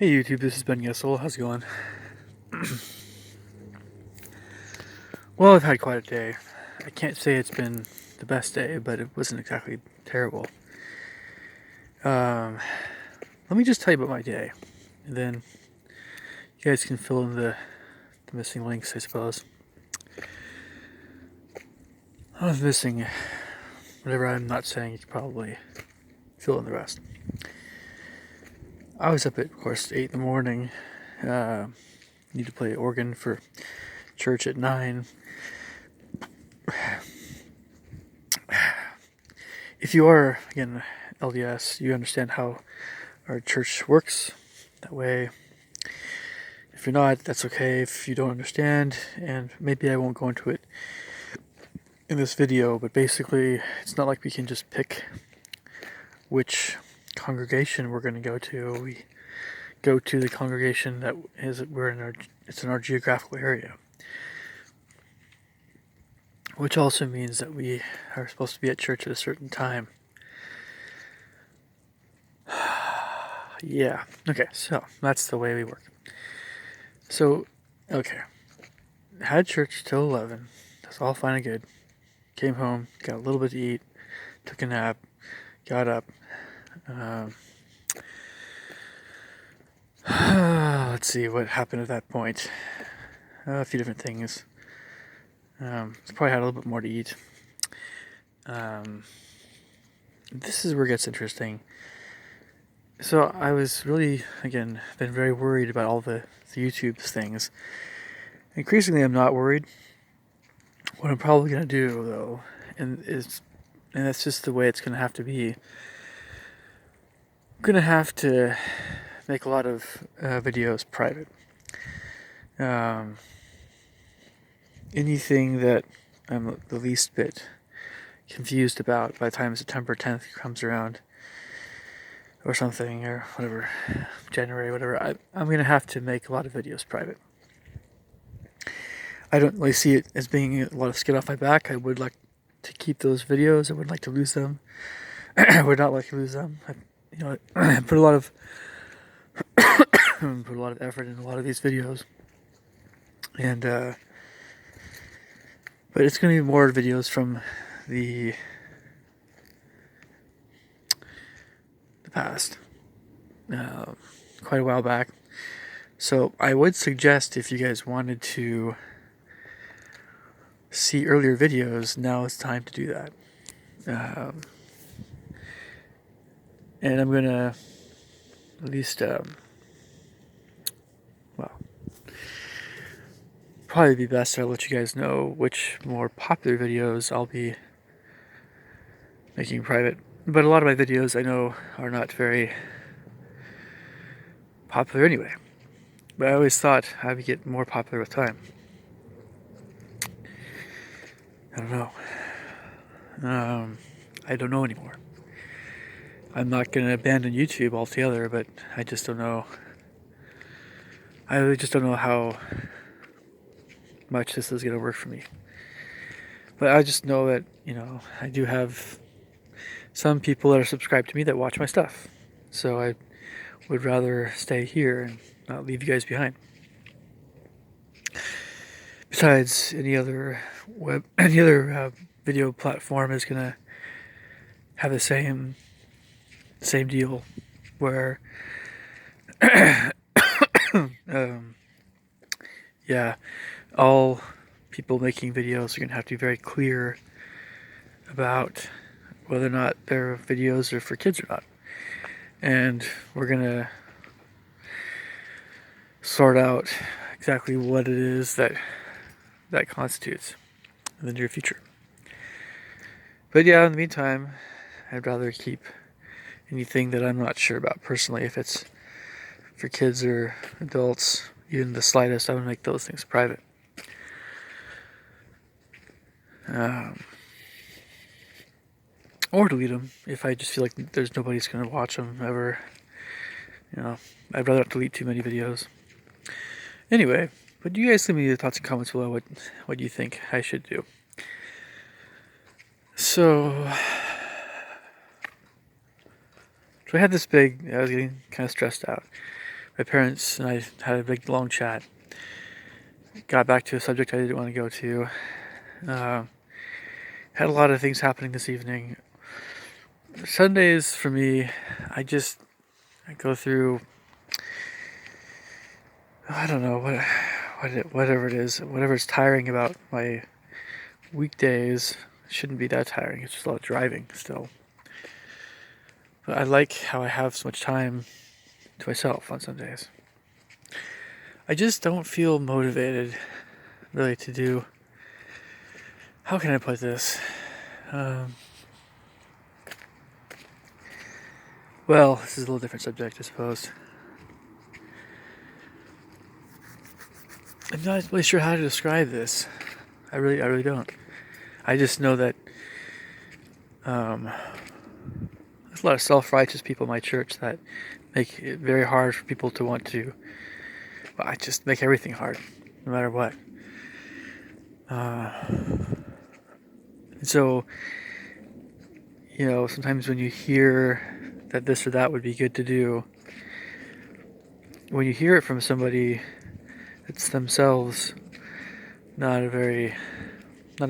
Hey YouTube, this is Ben Yessel. How's it going? Well, I've had quite a day. I can't say it's been the best day, but it wasn't exactly terrible. Um, Let me just tell you about my day, and then you guys can fill in the missing links, I suppose. I was missing whatever I'm not saying. You can probably fill in the rest. I was up at, of course, 8 in the morning. Need to play organ for church at 9. If you are, again, LDS, you understand how our church works. That way, if you're not, that's okay if you don't understand, and maybe I won't go into it in this video, but basically, it's not like we can just pick which congregation we're going to go to. We go to the congregation that it's in our geographical area, which also means that we are supposed to be at church at a certain time. Yeah, okay, so that's the way we work. So, okay, had church till 11. That's all fine and good. Came home, got a little bit to eat, took a nap, got up. Let's see what happened at that point. A few different things. Probably had a little bit more to eat. This is where it gets interesting. So I was really, again, been very worried about all the YouTube things. Increasingly, I'm not worried. What I'm probably gonna do, though, and that's just the way it's gonna have to be. I'm gonna have to make a lot of videos private. Anything that I'm the least bit confused about by the time September 10th comes around, or something, or whatever, January, whatever, I'm gonna have to make a lot of videos private. I don't really see it as being a lot of skin off my back. I would like to keep those videos. I would like to lose them. I would not like to lose them. I put a lot of effort in a lot of these videos, and but it's going to be more videos from the past, quite a while back. So I would suggest, if you guys wanted to see earlier videos, now is time to do that. And I'm gonna at least, probably be best to let you guys know which more popular videos I'll be making private. But a lot of my videos I know are not very popular anyway. But I always thought I would get more popular with time. I don't know. I don't know anymore. I'm not going to abandon YouTube altogether, but I just don't know. I really just don't know how much this is going to work for me. But I just know that, I do have some people that are subscribed to me that watch my stuff. So I would rather stay here and not leave you guys behind. Besides, any other video platform is gonna have the same deal, where all people making videos are gonna have to be very clear about whether or not their videos are for kids or not, and we're gonna sort out exactly what it is that constitutes in the near future. But yeah, in the meantime, I'd rather keep anything that I'm not sure about personally, if it's for kids or adults, even the slightest, I would make those things private. Or delete them if I just feel like there's nobody's going to watch them ever. I'd rather not delete too many videos. Anyway, but you guys leave me your thoughts and comments below what you think I should do. So I had this I was getting kind of stressed out. my parents and I had a big long chat. Got back to a subject I didn't want to go to. Had a lot of things happening this evening. Sundays for me, I go through. I don't know whatever it is, whatever's tiring about my weekdays. Shouldn't be that tiring. It's just a lot of driving still. But I like how I have so much time to myself on Sundays. I just don't feel motivated really to do. How can I put this? Well, this is a little different subject, I suppose. I'm not really sure how to describe this. I really don't. I just know that there's a lot of self-righteous people in my church that make it very hard for people to want to. Well, I just make everything hard, no matter what. And so, sometimes when you hear that this or that would be good to do, when you hear it from somebody that's themselves not a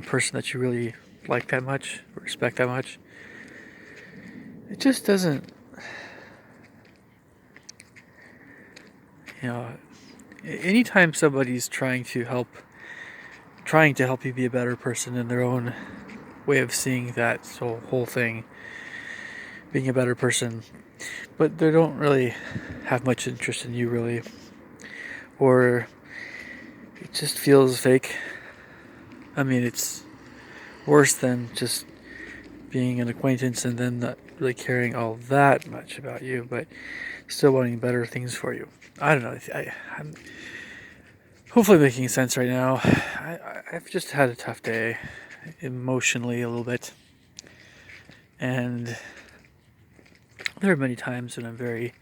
person that you really like that much, or respect that much, it just doesn't, anytime somebody's trying to help you be a better person in their own way of seeing that whole thing, being a better person, but they don't really have much interest in you really, or it just feels fake. I mean, it's worse than just being an acquaintance and then not really caring all that much about you, but still wanting better things for you. I don't know. I'm hopefully making sense right now. I've just had a tough day, emotionally a little bit, and there are many times when I'm very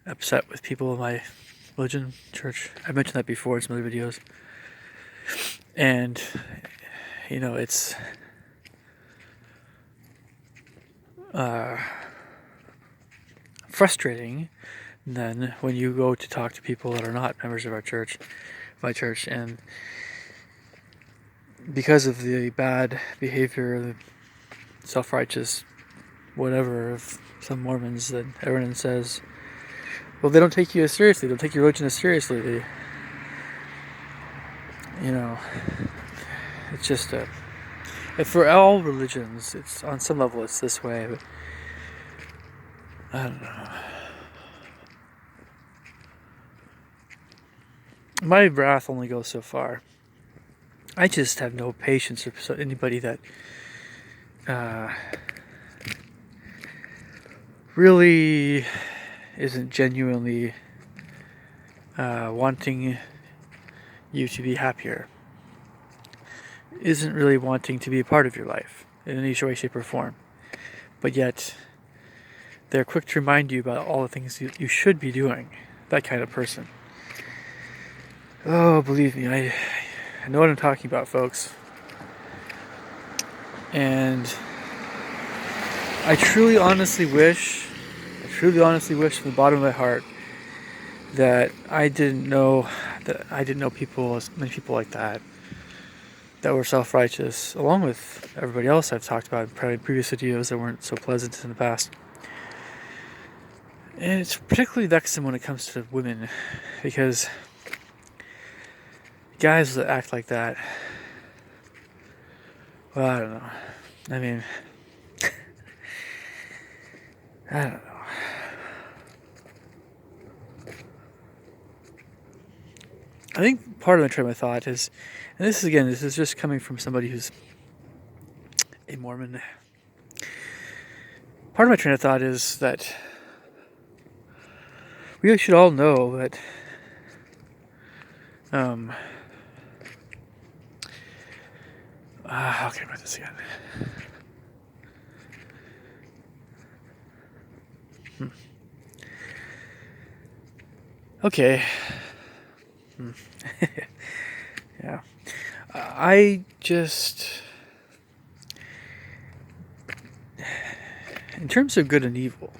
upset with people in my religion, church. I mentioned that before in some other videos, and it's frustrating then when you go to talk to people that are not members of my church, and because of the bad behavior, the self-righteous whatever of some Mormons, that everyone says, well, they don't take you as seriously, they don't take your religion as seriously. It's just for all religions, it's on some level it's this way, but I don't know. My wrath only goes so far. I just have no patience for anybody that really isn't genuinely wanting you to be happier, isn't really wanting to be a part of your life in any way, shape, or form, but yet they're quick to remind you about all the things you should be doing. That kind of person. Oh, believe me, I know what I'm talking about, folks. And I truly honestly wish from the bottom of my heart that I didn't know many people like that were self-righteous, along with everybody else I've talked about in previous videos that weren't so pleasant in the past. And it's particularly vexing when it comes to women, because guys that act like that, well, I don't know. I mean, I don't know. I think part of my train of thought is, and this is just coming from somebody who's a Mormon. Part of my train of thought is that we should all know that how can I put this again? Okay. Yeah. I just, in terms of good and evil,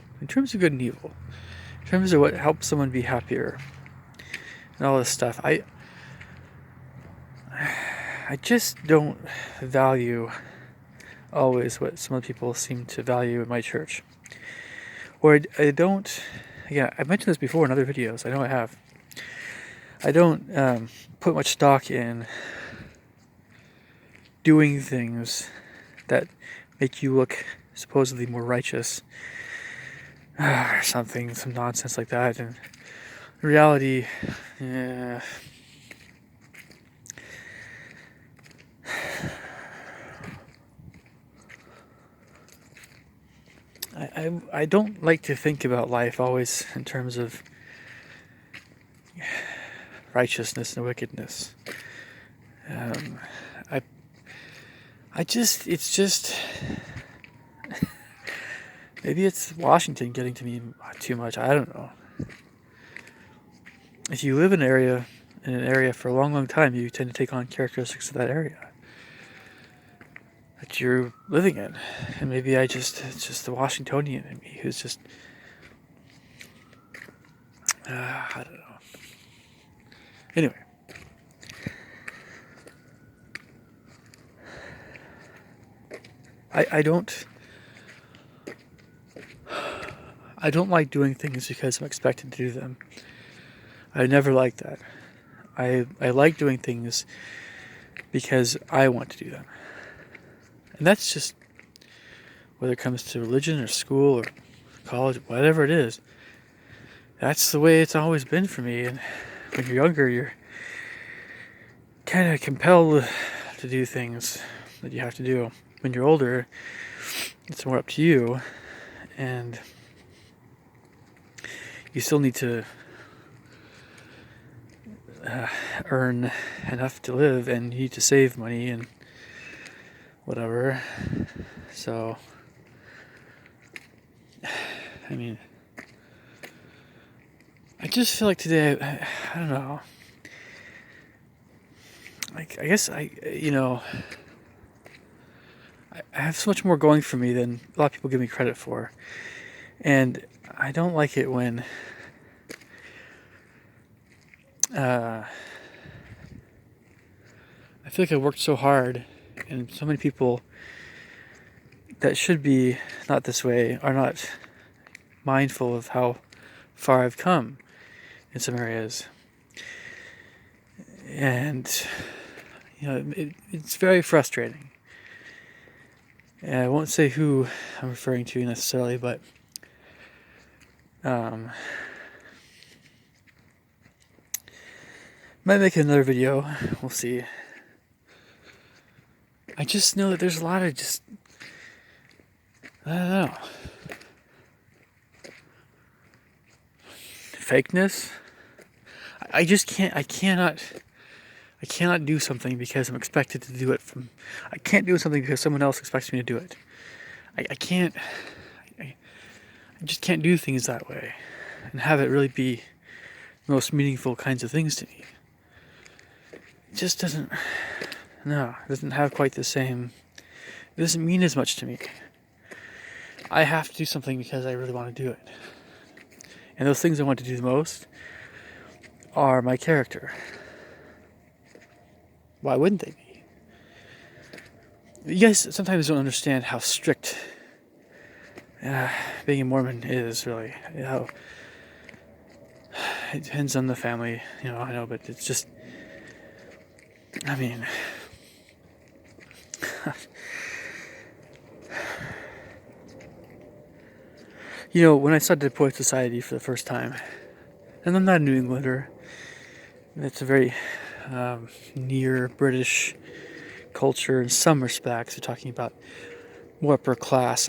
in terms of what helps someone be happier and all this stuff, I just don't value always what some of the people seem to value in my church. Or I don't, again, I mentioned this before in other videos, I know I have. I don't put much stock in doing things that make you look supposedly more righteous or something, some nonsense like that. And in reality, I don't like to think about life always in terms of righteousness and wickedness. It's just, maybe it's Washington getting to me too much. I don't know. If you live in an area for a long, long time, you tend to take on characteristics of that area that you're living in. And maybe it's just the Washingtonian in me who's just, I don't know. Anyway. I don't like doing things because I'm expected to do them. I never liked that. I like doing things because I want to do them. And that's just, whether it comes to religion or school or college, whatever it is, that's the way it's always been for me. And when you're younger, you're kind of compelled to do things that you have to do. When you're older, it's more up to you, and you still need to earn enough to live, and you need to save money and whatever. So, I mean, I just feel like today, I don't know. I guess I have so much more going for me than a lot of people give me credit for. And I don't like it when I feel like I worked so hard, and so many people that should be not this way are not mindful of how far I've come in some areas. And it's very frustrating. And I won't say who I'm referring to necessarily, but might make another video. We'll see. I just know that there's a lot of I don't know, fakeness. I cannot do something because I'm expected to do it I can't do something because someone else expects me to do it. I just can't do things that way and have it really be the most meaningful kinds of things to me. It just doesn't have quite the same, it doesn't mean as much to me. I have to do something because I really want to do it. And those things I want to do the most are my character. Why wouldn't they be? You guys sometimes don't understand how strict being a Mormon is, really. How it depends on the family, I know, but it's just, I mean, when I started Poet Society for the first time, and I'm not a New Englander, it's a very near British culture in some respects. We're talking about more upper class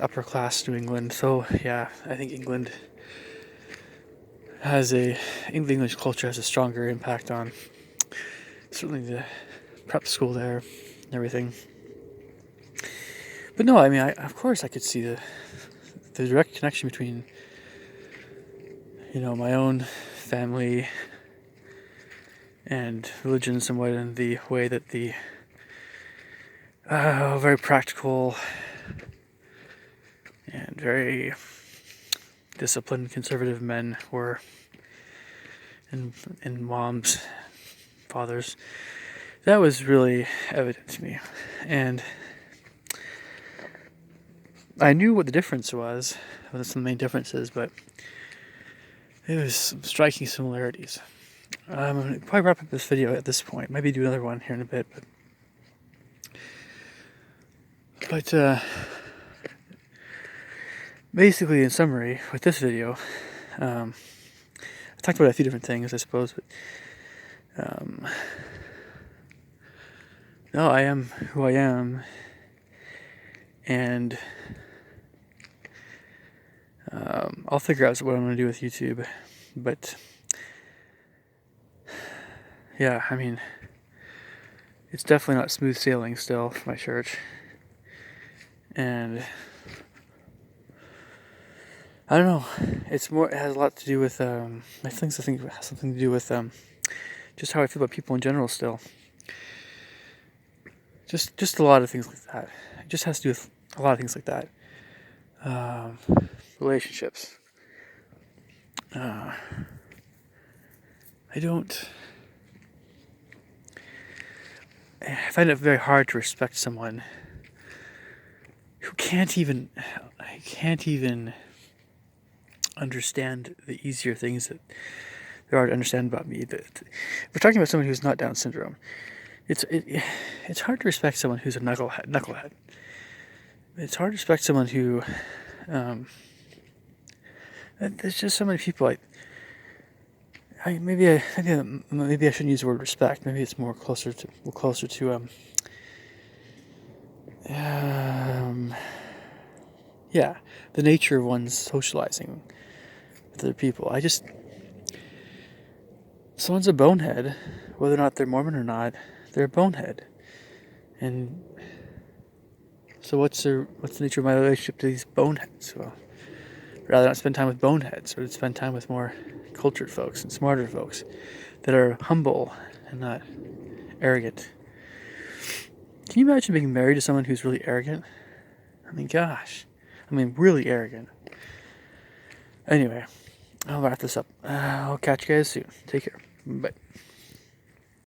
New England. So yeah, I think English culture has a stronger impact on certainly the prep school there and everything. But no, I mean, of course I could see the direct connection between my own family and religion somewhat, in the way that the very practical and very disciplined conservative men were, and moms, fathers. That was really evident to me. And I knew what the difference was, what some of the main differences, but it was some striking similarities. I'm going to probably wrap up this video at this point. Maybe do another one here in a bit. But basically, in summary, with this video, I talked about a few different things, I suppose. But no, I am who I am, and I'll figure out what I'm going to do with YouTube. But yeah, I mean, it's definitely not smooth sailing still for my church. And I don't know, it has a lot to do with, I think it has something to do with just how I feel about people in general still. Just a lot of things like that. It just has to do with a lot of things like that. Relationships. I find it very hard to respect someone who can't even understand the easier things that there are to understand about me. That we're talking about someone who's not Down syndrome. It's hard to respect someone who's a knucklehead. It's hard to respect someone who there's just so many people. Maybe I shouldn't use the word respect. Maybe it's more closer to the nature of one's socializing with other people. Someone's a bonehead, whether or not they're Mormon or not, they're a bonehead. And so what's the nature of my relationship to these boneheads? Well, I'd rather not spend time with boneheads, or spend time with more cultured folks and smarter folks that are humble and not arrogant. Can you imagine being married to someone who's really arrogant? I mean, gosh. Really arrogant. Anyway, I'll wrap this up. I'll catch you guys soon. Take care. Bye.